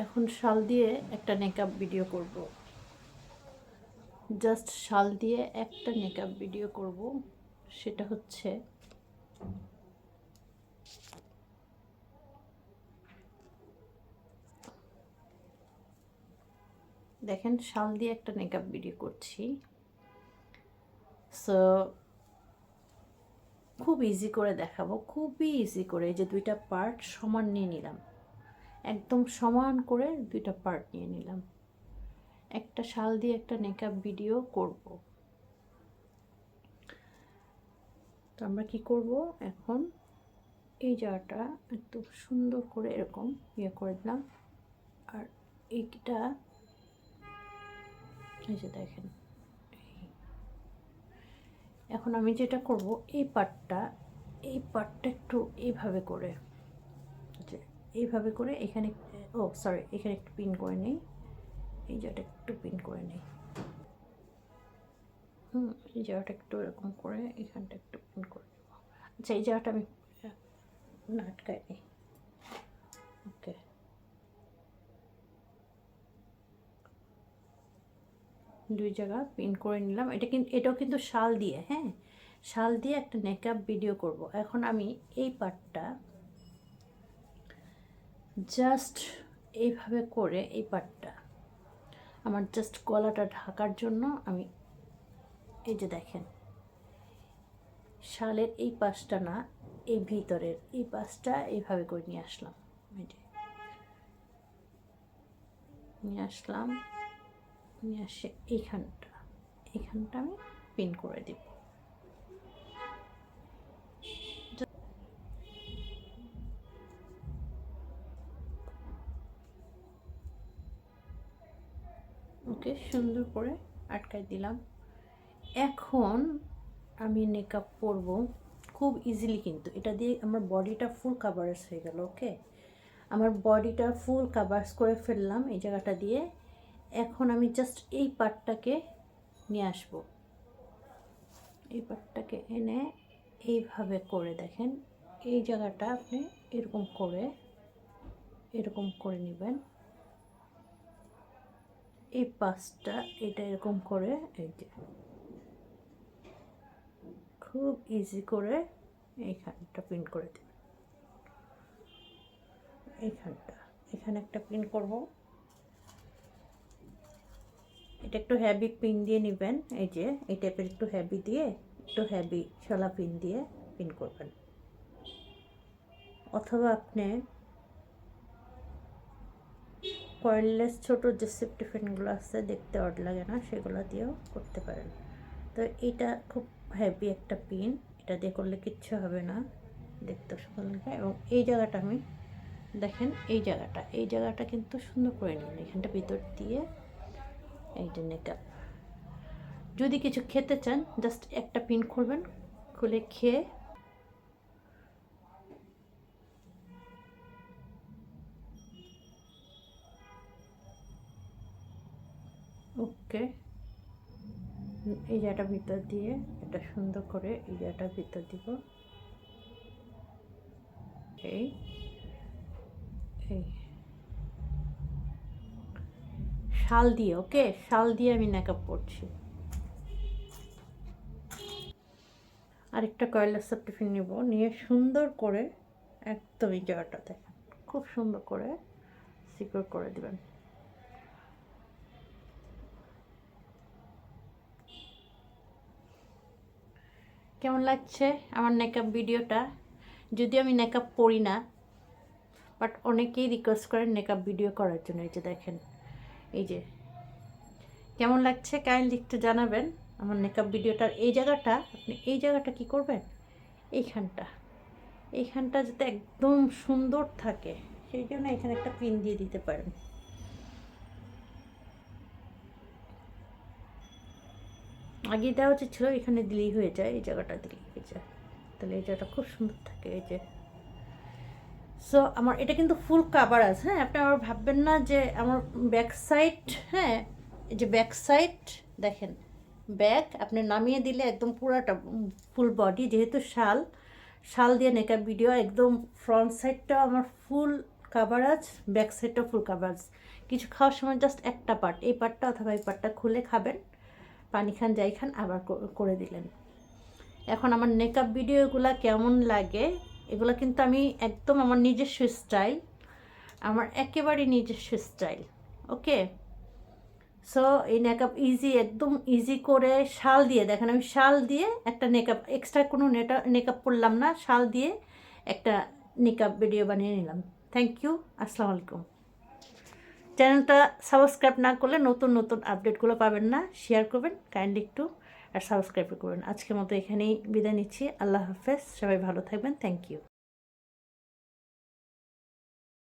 এখন শাল দিয়ে একটা নেকআপ ভিডিও করব, জাস্ট শাল দিয়ে একটা নেকআপ ভিডিও করব। সেটা হচ্ছে দেখেন, শাল দিয়ে একটা নেকআপ ভিডিও করছি। সো খুব ইজি করে দেখাবো, খুবই ইজি করে। এই যে দুইটা পার্ট সমান নিয়ে নিলাম, একদম সমান করে দুইটা পার্ট নিয়ে নিলাম, একটা শাল দিয়ে একটা নেকআপ ভিডিও করব। তো আমরা কি করব এখন, এই জায়গাটা একটু সুন্দর করে এরকম ইয়ে করে দিলাম। আর এইটা এই যে দেখেন, এখন আমি যেটা করব, এই পার্টটা একটু এইভাবে করে, যে এইভাবে করে এখানে, ও সরি, এখানে একটু পিন করে নেই, এই জায়গাটা একটু পিন করে নেই। এই জায়গাটা একটু এরকম করে এখানটা একটু পিন করে নেব। আচ্ছা, এই জায়গাটা আমি না আটকাই নিই। ওকে, দুই জায়গা পিন করে নিলাম। এটাও কিন্তু শাল দিয়ে, হ্যাঁ, শাল দিয়ে একটা নেকআপ ভিডিও করব। এখন আমি এই পার্টটা জাস্ট এইভাবে করে, এই পার্টটা আমার জাস্ট গলাটা ঢাকার জন্য আমি, এই যে দেখেন, শালের এই পাশটা না, এই ভিতরের এই পাশটা এইভাবে করে নিয়ে আসলাম, এই যে নিয়ে আসলাম, নিয়ে আসে এইখানটা আমি পিন করে দিব। ওকে, সুন্দর করে আটকাই দিলাম। এখন আমি নেকআপ করব খুব ইজিলি, কিন্তু এটা দিয়ে আমার বডিটা ফুল কাভারেজ হয়ে গেল। ওকে, আমার বডিটা ফুল কাভার্স করে ফেললাম এই জায়গাটা দিয়ে। এখন আমি জাস্ট এই পার্টটাকে নিয়ে আসবো, এই পার্টটাকে এনে এইভাবে করে দেখেন, এই জায়গাটা আপনি এরকম করে নেবেন, এই পাশটা এটা এরকম করে, এই যে খুব ইজি করে এইখানটা পিন করে দেবেন। এখানে একটা পিন করব, এটা একটু হ্যাভি পিন দিয়ে নেবেন। এই যে এই টাইপের একটু হ্যাভি দিয়ে, একটু হ্যাভি শলা পিন দিয়ে পিন করবেন। অথবা আপনি কয়েললেস ছোটো যে সেফটি পিনগুলো আছে, দেখতে অড লাগে না, সেগুলো দিয়েও করতে পারেন। তো এটা খুব হ্যাভি একটা পিন, এটা দিয়ে করলে কিচ্ছু হবে না, দেখতে সুন্দর লাগে। এবং এই জায়গাটা আমি দেখেন, এই জায়গাটা কিন্তু সুন্দর করে নিন, এখানটা ভিতর দিয়ে এই যে নেকআপ। যদি কিছু খেতে চান, জাস্ট একটা পিন খুলবেন, খুলে খেয়ে ওকে, এই জায়গাটা ভিতর দিয়ে এটা সুন্দর করে এই জায়গাটার ভিতর দিব, এই এই শাল দিয়ে, ওকে, শাল দিয়ে আমি মেকআপ করছি। আরেকটা কয়েলের সার্টিফিকেট নিব, নিয়ে সুন্দর করে একদম এই জায়গাটা দেখেন, খুব সুন্দর করে সিকিউর করে দিবেন। কেমন লাগছে আমার মেকআপ ভিডিওটা? যদিও আমি মেকআপ করি না, বাট অনেকেই রিকোয়েস্ট করেন মেকআপ ভিডিও করার জন্য। এই যে দেখেন, এই যে কেমন লাগছে কাইন্ডলি একটু জানাবেন আমার মেকআপ ভিডিওটার। এই জায়গাটা আপনি এই জায়গাটা কি করবেন, এইখানটা যাতে একদম সুন্দর থাকে, সেই জন্য এখানে একটা পিন দিয়ে দিতে পারেন। আগে দেওয়া উচিত ছিল, এখানে দিলেই হয়ে যায়, এই জায়গাটা দিলেই হয়ে যায়, তাহলে এই জায়গাটা খুব সুন্দর থাকে। এই যে সো আমার এটা কিন্তু ফুল কাভার আছে, হ্যাঁ, আপনি আবার ভাববেন না যে আমার ব্যাক সাইড, হ্যাঁ, এই যে ব্যাক সাইড দেখেন, ব্যাক আপনি নামিয়ে দিলে একদম পুরাটা ফুল বডি, যেহেতু শাল দিয়ে মেকআপ ভিডিও, একদম ফ্রন্ট সাইডটা আমার ফুল কাভারেজ, ব্যাক সাইডটাও ফুল কাভারেজ। কিছু খাওয়ার সময় জাস্ট একটা পার্ট, এই পার্টটা অথবা এই পার্টটা খুলে খাবেন, পানি খান যাই খান, আবার করে দিলেন। এখন আমার মেকআপ ভিডিওগুলো কেমন লাগে, এগুলো কিন্তু আমি একদম আমার নিজস্ব স্টাইল, আমার একেবারে নিজস্ব স্টাইল। ওকে, সো এই মেকআপ ইজি, একদম ইজি করে শাল দিয়ে দেখেন, আমি শাল দিয়ে একটা মেকআপ, এক্সট্রা কোনো মেকআপ করলাম না, শাল দিয়ে একটা মেকআপ ভিডিও বানিয়ে নিলাম। থ্যাংক ইউ, আসসালামু আলাইকুম। চ্যানেলটা সাবস্ক্রাইব না করলে নতুন নতুন আপডেটগুলো পাবেন না। শেয়ার করবেন কাইন্ডলি একটু, আর সাবস্ক্রাইব করবেন। আজকের মতো এখানেই বিদায় নিচ্ছি। আল্লাহ হাফেজ, সবাই ভালো থাকবেন। Thank you.